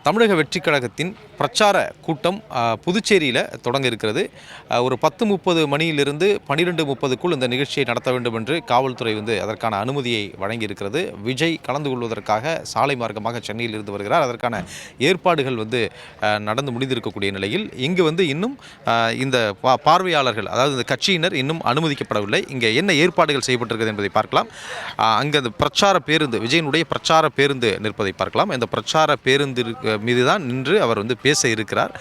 தமிழக வெற்றிக் கழகத்தின் பிரச்சார கூட்டம் புதுச்சேரியில் தொடங்க இருக்கிறது. ஒரு 10:30 மணியிலிருந்து 12:30க்குள் இந்த நிகழ்ச்சியை நடத்த வேண்டும் என்று காவல்துறை அதற்கான அனுமதியை வழங்கியிருக்கிறது. விஜய் கலந்து கொள்வதற்காக சாலை மார்க்கமாக சென்னையில் இருந்து வருகிறார். அதற்கான ஏற்பாடுகள் நடந்து முடிந்திருக்கக்கூடிய நிலையில் இங்கு இன்னும் இந்த பார்வையாளர்கள், அதாவது இந்த கட்சியினர் இன்னும் அனுமதிக்கப்படவில்லை. இங்கே என்ன ஏற்பாடுகள் செய்யப்பட்டிருக்கிறது என்பதை பார்க்கலாம். அங்கே அந்த பிரச்சார பேருந்து, விஜயனுடைய பிரச்சார பேருந்து நிற்பதை பார்க்கலாம். இந்த பிரச்சார பேருந்து மீது தான் நின்று அவர் பேச இருக்கிறார்.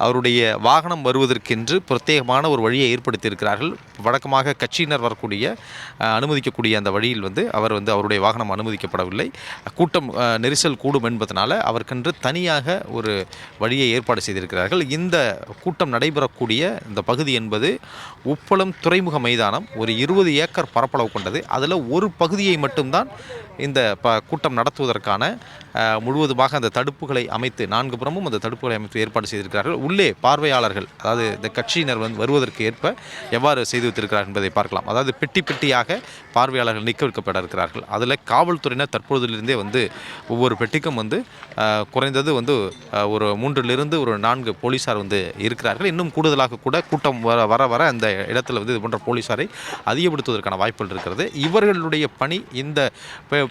அவருடைய வாகனம் வருவதற்கென்று பிரத்யேகமான ஒரு வழியை ஏற்படுத்தியிருக்கிறார்கள். வழக்கமாக கட்சியினர் வரக்கூடிய அனுமதிக்கக்கூடிய அந்த வழியில் அவர் அவருடைய வாகனம் அனுமதிக்கப்படவில்லை. கூட்டம் நெரிசல் கூடும் என்பதனால அவருக்கென்று தனியாக ஒரு வழியை ஏற்பாடு செய்திருக்கிறார்கள். இந்த கூட்டம் நடைபெறக்கூடிய இந்த பகுதி என்பது உப்பளம் துறைமுக மைதானம். ஒரு 20 ஏக்கர் பரப்பளவு கொண்டது. அதில் ஒரு பகுதியை மட்டும்தான் இந்த கூட்டம் நடத்துவதற்கான முழுவதுமாக அந்த தடுப்புகளை அமைத்து 4 புறமும் அந்த தடுப்புகளை அமைத்து ஏற்பாடு செய்திருக்கிறார்கள். உள்ளே பார்வையாளர்கள், அதாவது இந்த கட்சியினர் வருவதற்கு ஏற்ப எவ்வாறு செய்து வைத்திருக்கிறார்கள் என்பதை பார்க்கலாம். அதாவது பெட்டி பெட்டியாக பார்வையாளர்கள் நிற்க வைக்கப்பட இருக்கிறார்கள். அதில் காவல்துறையினர் தற்பொழுதிலிருந்தே ஒவ்வொரு பெட்டிக்கும் குறைந்தது ஒரு 3லிருந்து ஒரு 4 போலீஸார் இருக்கிறார்கள். இன்னும் கூடுதலாக கூட கூட்டம் வர வர அந்த இடத்துல இது போன்ற போலீஸாரை அதிகப்படுத்துவதற்கான வாய்ப்புகள் இருக்கிறது. இவர்களுடைய பணி இந்த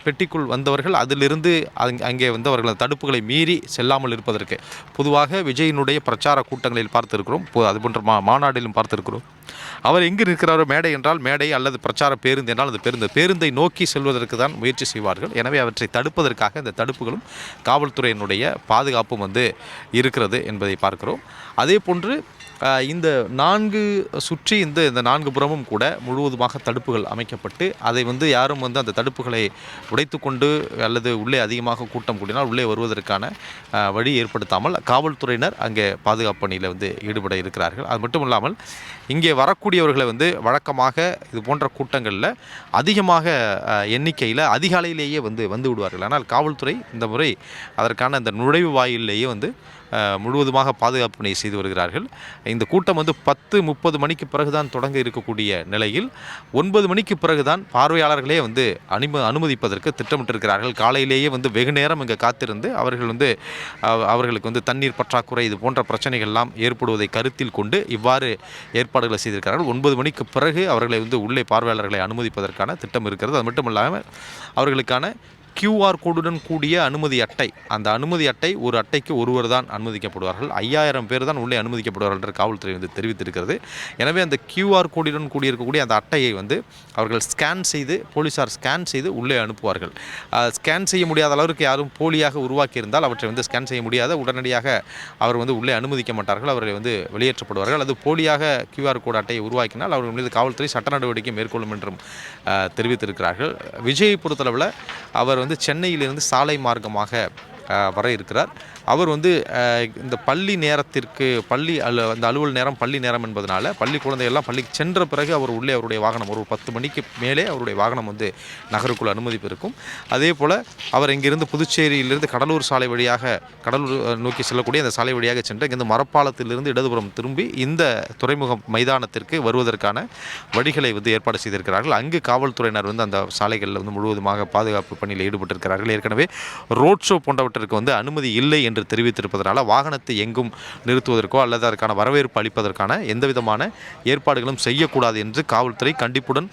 பெட்டிக்குள் வந்தவர்கள் அதிலிருந்து அங்கே அவர்கள் தடுப்புகளை மீறி செல்லாமல் இருப்பதற்கு. பொதுவாக விஜயினுடைய பிரச்சார கூட்டங்களில் பார்த்திருக்கிறோம், அதுபோன்ற மாநாட்டிலும் பார்த்திருக்கிறோம். அவர் எங்கு நிற்கிறாரோ, மேடை என்றால் மேடை, அல்லது பிரச்சார பேருந்து என்றால் அந்த பேருந்தை நோக்கி செல்வதற்கு தான் முயற்சி செய்வார்கள். எனவே அவற்றை தடுப்பதற்காக இந்த தடுப்புகளும் காவல்துறையினுடைய பாதுகாப்பும் இருக்கிறது என்பதை பார்க்கிறோம். அதே போன்று இந்த 4 சுற்றி இந்த 4 புறமும் கூட முழுவதுமாக தடுப்புகள் அமைக்கப்பட்டு அதை யாரும் அந்த தடுப்புகளை உடைத்து கொண்டு அல்லது உள்ளே அதிகமாக கூட்டம் கூடினால் உள்ளே வருவதற்கான வழி ஏற்படுத்தாமல் காவல்துறையினர் அங்கே பாதுகாப்பு பணியில் ஈடுபட இருக்கிறார்கள். அது மட்டும் இல்லாமல் இங்கே வரக்கூடியவர்களை வழக்கமாக இது போன்ற கூட்டங்களில் அதிகமாக எண்ணிக்கையில் அதிகாலையிலேயே வந்து விடுவார்கள். ஆனால் காவல்துறை இந்த முறை அதற்கான அந்த நுழைவு வாயிலேயே முழுவதுமாக பாதுகாப்பு பணியை செய்து வருகிறார்கள். இந்த கூட்டம் 10:30 மணிக்கு பிறகுதான் தொடங்க இருக்கக்கூடிய நிலையில் 9 மணிக்கு பிறகுதான் பார்வையாளர்களே அனுமதிப்பதற்கு திட்டமிட்டிருக்கிறார்கள். காலையிலேயே வெகு நேரம் இங்கே காத்திருந்து அவர்களுக்கு தண்ணீர் பற்றாக்குறை இது போன்ற பிரச்சனைகள்லாம் ஏற்படுவதை கருத்தில் கொண்டு இவ்வாறு ஏற்பாடுகளை செய்திருக்கிறார்கள். 9 மணிக்கு பிறகு அவர்களை உள்ளே பார்வையாளர்களை அனுமதிப்பதற்கான திட்டம் இருக்கிறது. அது மட்டும் இல்லாமல் அவர்களுக்கான QR கோடுடன் கூடிய அனுமதி அட்டை, அந்த அனுமதி அட்டை, ஒரு அட்டைக்கு ஒருவர் தான் அனுமதிக்கப்படுவார்கள். 5000 பேர் தான் உள்ளே அனுமதிக்கப்படுவார்கள் என்று காவல்துறை தெரிவித்திருக்கிறது. எனவே அந்த QR கோடுடன் கூடியிருக்கக்கூடிய அந்த அட்டையை அவர்கள் போலீஸார் ஸ்கேன் செய்து உள்ளே அனுப்புவார்கள். ஸ்கேன் செய்ய முடியாத அளவிற்கு யாரும் போலியாக உருவாக்கியிருந்தால் அவற்றை ஸ்கேன் செய்ய முடியாத உடனடியாக அவர் உள்ளே அனுமதிக்க மாட்டார்கள். அவர்களை வெளியேற்றப்படுவார்கள். அது போலியாக QR கோடு அட்டையை உருவாக்கினால் அவர்கள் மீது காவல்துறை சட்ட நடவடிக்கை மேற்கொள்ளும் என்றும் தெரிவித்திருக்கிறார்கள். விஜயை பொறுத்தளவில் அவர் சென்னையிலிருந்து சாலை மார்க்கமாக வர இருக்கிறார். அவர் இந்த பள்ளி நேரத்திற்கு அந்த அலுவல் நேரம் பள்ளி நேரம் என்பதனால பள்ளி குழந்தைகள்லாம் பள்ளிக்கு சென்ற பிறகு அவர் உள்ளே அவருடைய வாகனம் ஒரு 10 மணிக்கு மேலே அவருடைய வாகனம் நகருக்குள் அனுமதிப்பு இருக்கும். அதே போல் அவர் இங்கிருந்து புதுச்சேரியிலிருந்து கடலூர் சாலை வழியாக கடலூர் நோக்கி செல்லக்கூடிய அந்த சாலை வழியாக சென்று இங்கிருந்து மரப்பாலத்திலிருந்து இடதுபுறம் திரும்பி இந்த துறைமுக மைதானத்திற்கு வருவதற்கான வழிகளை ஏற்பாடு செய்திருக்கிறார்கள். அங்கு காவல்துறையினர் அந்த சாலைகளில் முழுவதுமாக பாதுகாப்பு பணியில் ஈடுபட்டிருக்கிறார்கள். ஏற்கனவே ரோட் ஷோ போன்றவற்றிற்கு அனுமதி இல்லை என்று தெரிவித்திருப்பதனால வாகனத்தை எங்கும் நிறுத்துவதற்கோ அல்லது அதற்கான வரவேற்பு அளிப்பதற்கான எந்தவிதமான ஏற்பாடுகளும் செய்யக்கூடாது என்று காவல்துறை கண்டிப்புடன்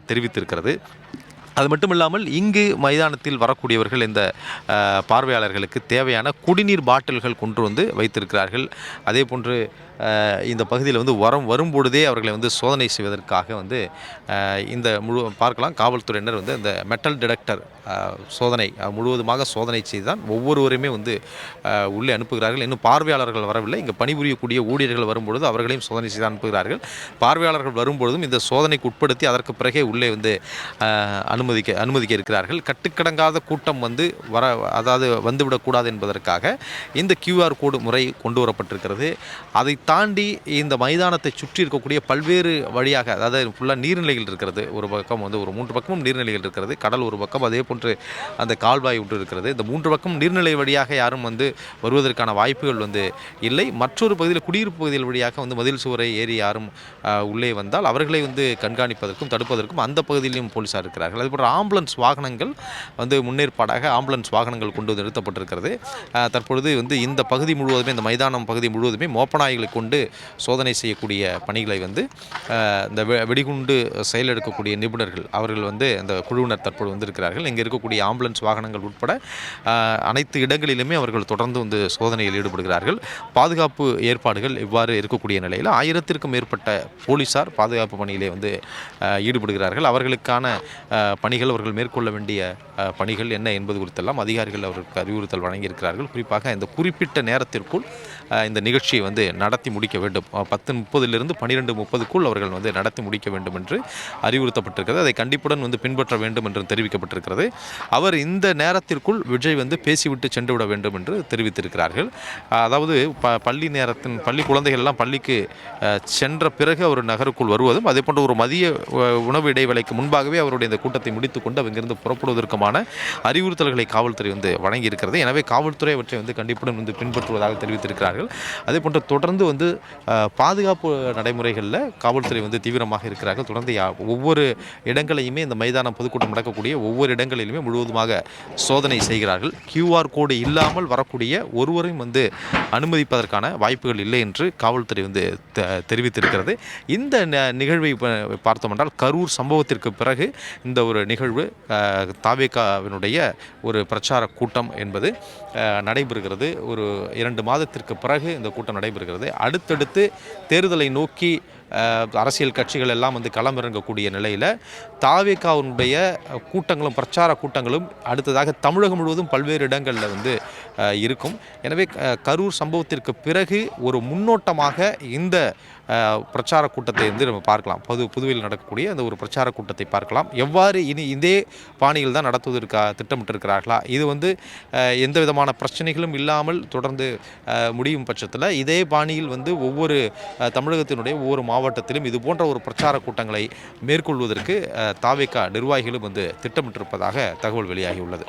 தெரிவித்திருக்கிறது. அது மட்டும் இல்லாமல் இங்கு மைதானத்தில் வரக்கூடியவர்கள் இந்த பார்வையாளர்களுக்கு தேவையான குடிநீர் பாட்டில்கள் கொண்டு வைத்திருக்கிறார்கள். அதே போன்று இந்த பகுதியில் வரும்பொழுதே அவர்களை சோதனை செய்வதற்காக இந்த பார்க்கலாம். காவல்துறையினர் இந்த மெட்டல் டிடெக்டர் சோதனை முழுவதுமாக சோதனை செய்து தான் ஒவ்வொருவரையுமே உள்ளே அனுப்புகிறார்கள். இன்னும் பார்வையாளர்கள் வரவில்லை. இங்கே பணிபுரியக்கூடிய ஊழியர்கள் வரும்பொழுது அவர்களையும் சோதனை செய்து அனுப்புகிறார்கள். பார்வையாளர்கள் வரும்பொழுதும் இந்த சோதனைக்கு உட்படுத்தி அதற்கு பிறகே உள்ளே அனுமதிக்க இருக்கிறார்கள். கட்டுக்கடங்காத கூட்டம் அதாவது வந்துவிடக்கூடாது என்பதற்காக இந்த QR கோடு முறை கொண்டு வரப்பட்டிருக்கிறது. அதை தாண்டி இந்த மைதானத்தை சுற்றி இருக்கக்கூடிய பல்வேறு வழியாக, அதாவது ஃபுல்லாக நீர்நிலைகள் இருக்கிறது. ஒரு பக்கம் ஒரு 3 பக்கமும் நீர்நிலைகள் இருக்கிறது. கடல் ஒரு பக்கம், அதே போன்று அந்த கால்வாய் ஒன்று இருக்கிறது. இந்த 3 பக்கம் நீர்நிலை வழியாக யாரும் வருவதற்கான வாய்ப்புகள் இல்லை. மற்றொரு பகுதியில் குடியிருப்பு பகுதிகள் வழியாக மதில் சுவரை ஏறி யாரும் உள்ளே வந்தால் அவர்களை கண்காணிப்பதற்கும் தடுப்பதற்கும் அந்த பகுதியிலும் போலீஸார் இருக்கிறார்கள். அதேபோல் ஆம்புலன்ஸ் வாகனங்கள் வந்து முன்னேற்பாடாக ஆம்புலன்ஸ் வாகனங்கள் கொண்டு வந்து நிறுத்தப்பட்டிருக்கிறது. தற்பொழுது வந்து இந்த பகுதி முழுவதுமே, இந்த மைதானம் பகுதி முழுவதுமே மோப்பநாய்களை கொண்டு சோதனை செய்யக்கூடிய பணிகளை வந்து இந்த வெடிகுண்டு செயலெடுக்கக்கூடிய நிபுணர்கள் அவர்கள் வந்து அந்த குழுவினர் தற்போது வந்திருக்கிறார்கள். இங்கே இருக்கக்கூடிய ஆம்புலன்ஸ் வாகனங்கள் உட்பட அனைத்து இடங்களிலுமே அவர்கள் தொடர்ந்து வந்து சோதனையில் ஈடுபடுகிறார்கள். பாதுகாப்பு ஏற்பாடுகள் இவ்வாறு இருக்கக்கூடிய நிலையில் 1000க்கும் மேற்பட்ட போலீசார் பாதுகாப்பு பணியிலே வந்து ஈடுபடுகிறார்கள். அவர்களுக்கான பணிகள், அவர்கள் மேற்கொள்ள வேண்டிய பணிகள் என்ன என்பது குறித்தெல்லாம் அதிகாரிகள் அவர்களுக்கு அறிவுறுத்தல் வழங்கியிருக்கிறார்கள். குறிப்பாக இந்த குறிப்பிட்ட நேரத்திற்குள் இந்த நிகழ்ச்சியை வந்து நடத்தி முடிக்க வேண்டும். 10:30 12:30க்குள் அவர்கள் வந்து நடத்தி முடிக்க வேண்டும் என்று அறிவுறுத்தப்பட்டிருக்கிறது. அதை கண்டிப்புடன் வந்து பின்பற்ற வேண்டும் என்று தெரிவிக்கப்பட்டிருக்கிறது. அவர் இந்த நேரத்திற்குள் விஜய் வந்து பேசிவிட்டு சென்று விட வேண்டும் என்று தெரிவித்திருக்கிறார்கள். அதாவது பள்ளி குழந்தைகள் எல்லாம் பள்ளிக்கு சென்ற பிறகு அவர் நகருக்குள் வருவதும், அதே போன்ற ஒரு மதிய உணவு இடைவேளைக்கு முன்பாகவே அவருடைய இந்த கூட்டத்தை முடித்துக்கொண்டு அங்கிருந்து புறப்படுவதற்குமான அறிவுறுத்தல்களை காவல்துறை வந்து வழங்கியிருக்கிறது. எனவே காவல்துறை அவற்றை வந்து கண்டிப்புடன் வந்து பின்பற்றுவதாக தெரிவித்திருக்கிறார்கள். அதே போன்று தொடர்ந்து வந்து பாதுகாப்பு நடைமுறைகளில் காவல்துறை வந்து தீவிரமாக இருக்கிறார்கள். தொடர்ந்து ஒவ்வொரு இடங்களையுமே, இந்த மைதானம் பொதுக்கூட்டம் நடக்கக்கூடிய ஒவ்வொரு இடங்களிலுமே முழுவதுமாக சோதனை செய்கிறார்கள். QR கோடு இல்லாமல் வரக்கூடிய ஒருவரையும் வந்து அனுமதிப்பதற்கான வாய்ப்புகள் இல்லை என்று காவல்துறை வந்து தெரிவித்திருக்கிறது. இந்த நிகழ்வை பார்த்தோம் என்றால் கரூர் சம்பவத்திற்கு பிறகு இந்த ஒரு நிகழ்வு தாவேகாவினுடைய ஒரு பிரச்சார கூட்டம் என்பது நடைபெறுகிறது. ஒரு 2 மாதத்திற்கு பிறகு இந்த கூட்டம் நடைபெறுகிறது. அடுத்தடுத்து தேர்தலை நோக்கி அரசியல் கட்சிகள் எல்லாம் வந்து களமிறங்கக்கூடிய நிலையில் தாவேகாவுடைய கூட்டங்களும் பிரச்சார கூட்டங்களும் அடுத்ததாக தமிழகம் முழுவதும் பல்வேறு இடங்களில் வந்து இருக்கும். எனவே கரூர் சம்பவத்திற்கு பிறகு ஒரு முன்னோட்டமாக இந்த பிரச்சார கூட்டத்தை வந்து நம்ம பார்க்கலாம். புதுவையில் நடக்கக்கூடிய அந்த ஒரு பிரச்சார கூட்டத்தை பார்க்கலாம். எவ்வாறு இனி இதே பாணியில் தான் நடத்துவதற்கு திட்டமிட்டிருக்கிறார்களா, இது வந்து எந்த விதமான பிரச்சனைகளும் இல்லாமல் தொடர்ந்து முடியும் பட்சத்தில் இதே பாணியில் வந்து ஒவ்வொரு தமிழகத்தினுடைய ஒவ்வொரு மாவட்டத்திலும் இது போன்ற ஒரு பிரச்சார கூட்டங்களை மேற்கொள்வதற்கு தாவேகா நிர்வாகிகளும் வந்து திட்டமிட்டிருப்பதாக தகவல் வெளியாகியுள்ளது.